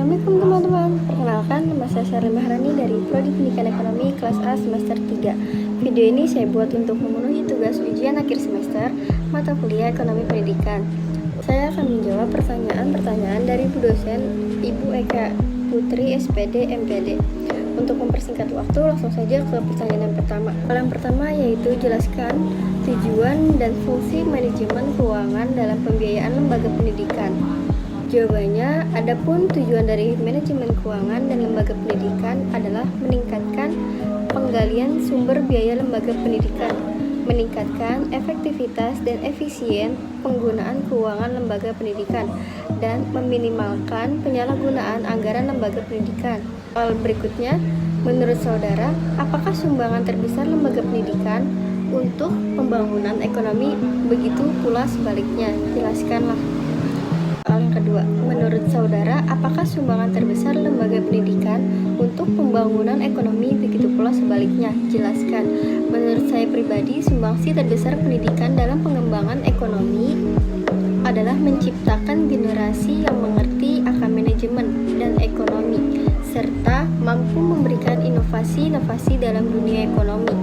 Assalamualaikum teman-teman. Perkenalkan, nama saya Syaril Maharani dari Prodi Pendidikan Ekonomi kelas A semester 3. Video ini saya buat untuk memenuhi tugas ujian akhir semester mata kuliah Ekonomi Pendidikan. Saya akan menjawab pertanyaan-pertanyaan dari Bu dosen Ibu Eka Putri SPD MPD. Untuk mempersingkat waktu, langsung saja ke pertanyaan yang pertama. Yang pertama yaitu jelaskan tujuan dan fungsi manajemen keuangan dalam pembiayaan lembaga pendidikan. Jawabannya, adapun tujuan dari manajemen keuangan dan lembaga pendidikan adalah meningkatkan penggalian sumber biaya lembaga pendidikan, meningkatkan efektivitas dan efisien penggunaan keuangan lembaga pendidikan, dan meminimalkan penyalahgunaan anggaran lembaga pendidikan. Soal berikutnya, menurut saudara, apakah sumbangan terbesar lembaga pendidikan untuk pembangunan ekonomi? Begitu pula sebaliknya, jelaskanlah. Soal yang kedua, menurut saudara, apakah sumbangan terbesar lembaga pendidikan untuk pembangunan ekonomi? Begitu pula sebaliknya, jelaskan. Menurut saya pribadi, sumbangsi terbesar pendidikan dalam pengembangan ekonomi adalah menciptakan generasi yang mengerti akan manajemen dan ekonomi, serta mampu memberikan inovasi-inovasi dalam dunia ekonomi.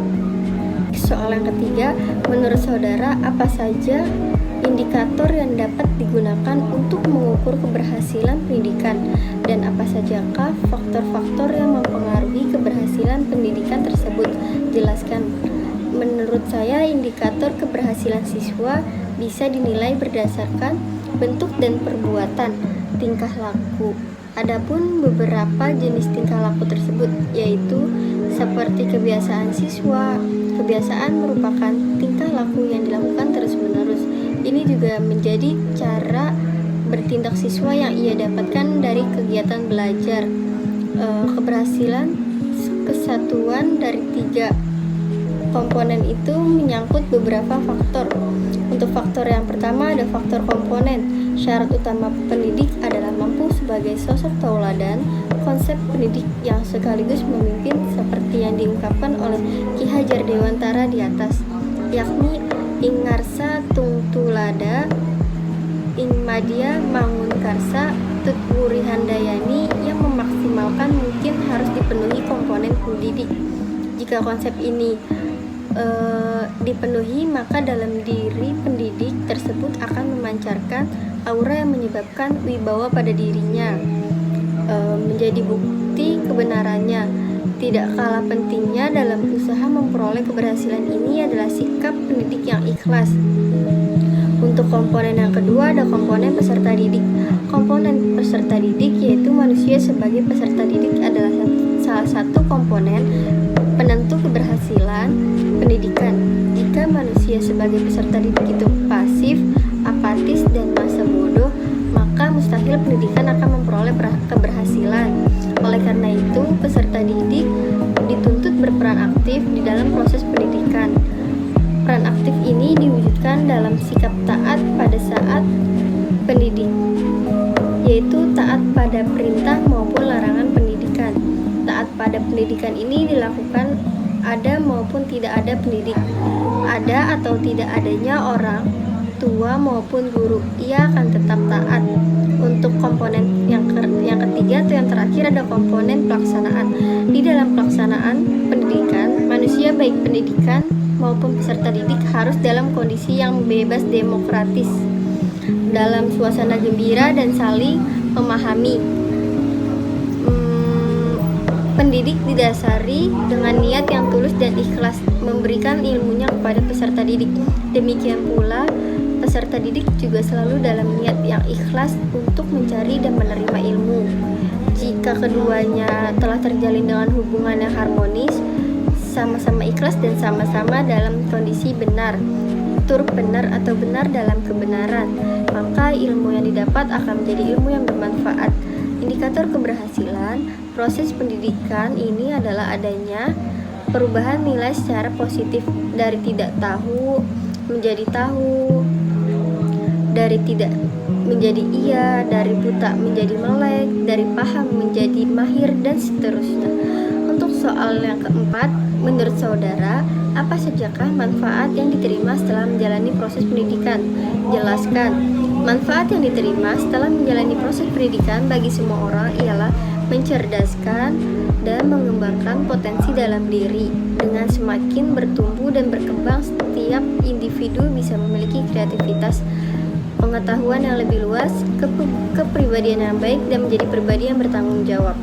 Soal yang ketiga, menurut saudara, apa saja indikator yang dapat digunakan untuk mengukur keberhasilan pendidikan, dan apa sajakah faktor-faktor yang mempengaruhi keberhasilan pendidikan tersebut? Jelaskan. Menurut saya, indikator keberhasilan siswa bisa dinilai berdasarkan bentuk dan perbuatan tingkah laku. Adapun beberapa jenis tingkah laku tersebut yaitu seperti kebiasaan siswa. Kebiasaan merupakan tingkah laku yang dilakukan terus-menerus. Ini juga menjadi cara bertindak siswa yang ia dapatkan dari kegiatan belajar. Keberhasilan kesatuan dari 3 komponen itu menyangkut beberapa faktor. Untuk faktor yang pertama ada faktor komponen. Syarat utama pendidik adalah mampu sebagai sosok tauladan, konsep pendidik yang sekaligus memimpin seperti yang diungkapkan oleh Ki Hajar Dewantara di atas, yakni ingarsa tungtulada, ingmadia mangunkarsa tutwuri handayani, yang memaksimalkan mungkin harus dipenuhi komponen pendidik. Jika konsep ini dipenuhi, maka dalam diri pendidik tersebut akan memancarkan aura yang menyebabkan wibawa pada dirinya, menjadi bukti kebenarannya. Tidak kalah pentingnya dalam usaha memperoleh keberhasilan ini adalah sikap pendidik yang ikhlas. Untuk komponen yang kedua ada komponen peserta didik. Komponen peserta didik yaitu manusia sebagai peserta didik adalah salah satu komponen penentu keberhasilan pendidikan. Jika manusia sebagai peserta didik itu pasif, apatis, dan masa bodoh, maka mustahil pendidikan akan memperoleh keberhasilan. Oleh karena itu, peserta didik dituntut berperan aktif di dalam proses pendidikan. Peran aktif ini diwujudkan dalam sikap taat pada saat pendidik, yaitu taat pada perintah maupun larangan pendidikan. Taat pada pendidikan ini dilakukan ada maupun tidak ada pendidik, ada atau tidak adanya orang tua maupun guru, ia akan tetap taat. Untuk komponen yang ketiga atau yang terakhir ada komponen pelaksanaan. Di dalam pelaksanaan pendidikan, manusia baik pendidikan maupun peserta didik harus dalam kondisi yang bebas demokratis, dalam suasana gembira dan saling memahami. Pendidik didasari dengan niat yang tulus dan ikhlas memberikan ilmunya kepada peserta didik. Demikian pula peserta didik juga selalu dalam niat yang ikhlas untuk mencari dan menerima ilmu. Jika keduanya telah terjalin dengan hubungan yang harmonis, sama-sama ikhlas dan sama-sama dalam kondisi benar, turut benar atau benar dalam kebenaran, maka ilmu yang didapat akan menjadi ilmu yang bermanfaat. Indikator keberhasilan proses pendidikan ini adalah adanya perubahan nilai secara positif dari tidak tahu menjadi tahu, dari tidak menjadi iya, dari buta menjadi melek, dari paham menjadi mahir, dan seterusnya. Untuk soal yang keempat, menurut saudara, Apa sajakah manfaat yang diterima setelah menjalani proses pendidikan? Jelaskan. Manfaat yang diterima setelah menjalani proses pendidikan bagi semua orang ialah mencerdaskan dan mengembangkan potensi dalam diri. Dengan semakin bertumbuh dan berkembang, setiap individu bisa memiliki kreativitas, pengetahuan yang lebih luas, kepribadian yang baik, dan menjadi pribadi yang bertanggung jawab.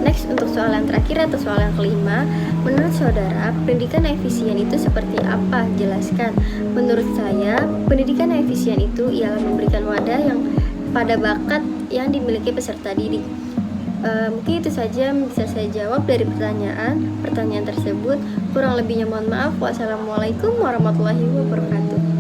Next, untuk soal yang terakhir atau soal yang kelima, menurut saudara, pendidikan yang efisien itu seperti apa? Jelaskan. Menurut saya, pendidikan yang efisien itu ialah memberikan wadah yang pada bakat yang dimiliki peserta didik. Mungkin itu saja yang bisa saya jawab dari pertanyaan tersebut. Kurang lebihnya mohon maaf. Wassalamualaikum warahmatullahi wabarakatuh.